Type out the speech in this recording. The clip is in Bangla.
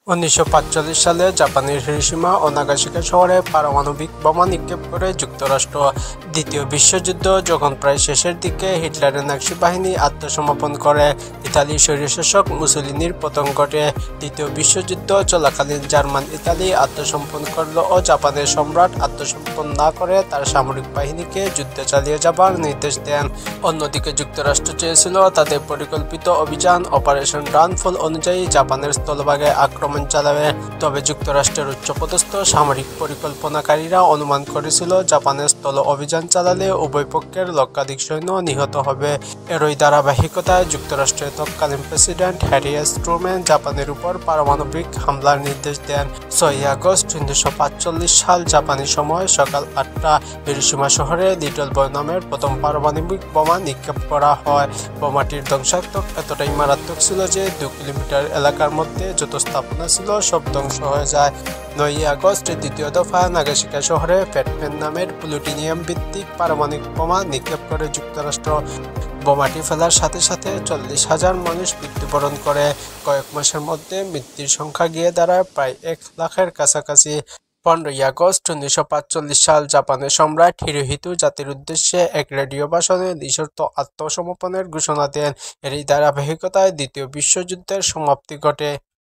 1945 সালে জাপানের হিরোশিমা ও নাগাসাকি শহরে পারমাণবিক বোমা নিক্ষেপ করে যুক্তরাষ্ট্র। দ্বিতীয় বিশ্বযুদ্ধ যখন প্রায় শেষের দিকে হিটলারের নাৎসি বাহিনী আত্মসমর্পণ করে, ইতালির স্বৈরশাসক মুসোলিনির পতন ঘটে। দ্বিতীয় বিশ্বযুদ্ধ চলাকালীন জার্মান ইতালি আত্মসমর্পণ করল ও জাপানের সম্রাট আত্মসমর্পণ না করে তার সামরিক বাহিনীকে যুদ্ধ চালিয়ে যাবার নির্দেশ দেন। অন্যদিকে যুক্তরাষ্ট্র চেয়েছিল তাদের পরিকল্পিত অভিযান অপারেশন রানফল অনুযায়ী জাপানের স্থলভাগে আক্রমণ চালাবে। তবে যুক্তরাষ্ট্রের উচ্চপদস্থ সামরিক পরিকল্পনাকারীরা অনুমান করেছিল জাপানের স্থল অভিযান চালালে উভয় পক্ষের লক্ষাধিক সৈন্য নিহত হবে। এরই ধারাবাহিকতায় যুক্তরাষ্ট্রের তৎকালীন প্রেসিডেন্ট হ্যারি এস ট্রুম্যান জাপানের উপর পারমাণবিক হামলার নির্দেশ দেন। 6 আগস্ট 1945 সাল জাপানি সময় সকাল 8টা হিরোশিমা শহরে লিটল বয় নামের প্রথম পারমাণবিক বোমা নিক্ষেপ করা হয়। বোমাটির ধ্বংসাত্মক এতটাই মারাত্মক ছিল যে 2 কিলোমিটার এলাকার মধ্যে যত স্থাপনা ছিল সব ধ্বংস হয়ে যায়। 9 আগস্ট দ্বিতীয় দফা নাগাসাকি শহরে ফ্যাটম্যান নামের প্লুটোনিয়াম ভিত্তিক পারমাণবিক বোমা নিক্ষেপ করে যুক্তরাষ্ট্র। বোমাটি ফেলার সাথে সাথে 40,000 মানুষ মৃত্যুবরণ করে। কয়েক মাসের মধ্যে মৃত্যুর সংখ্যা গিয়ে দাঁড়ায় প্রায় 1 লাখের কাছাকাছি। 15 আগস্ট 1945 সাল জাপানের সম্রাট হিরোহিতো জাতির উদ্দেশ্যে এক রেডিও ভাষণে নিঃশর্ত আত্মসমর্পণের ঘোষণা দেন। এরই ধারাবাহিকতায় দ্বিতীয় বিশ্বযুদ্ধের সমাপ্তি ঘটে।